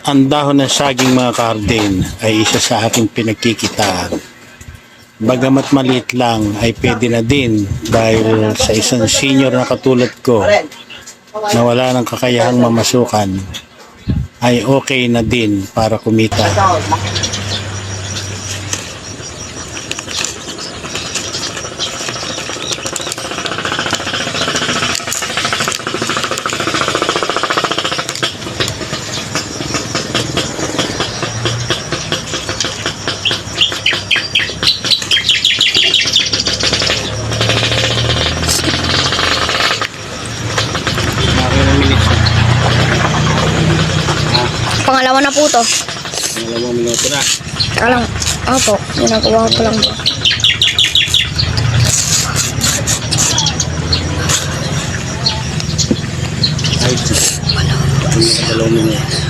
Ang dahon ng saging mga kahardin ay isa sa aking pinagkikitaan. Bagamat maliit lang ay pwede na din dahil sa isang senior na katulad ko na wala ng kakayahang mamasukan ay okay na din para kumita. Pangalawa na po to. Dalawang minuto na. Alam, opo, ginagawa ko lang po. Ay, dalawang minuto.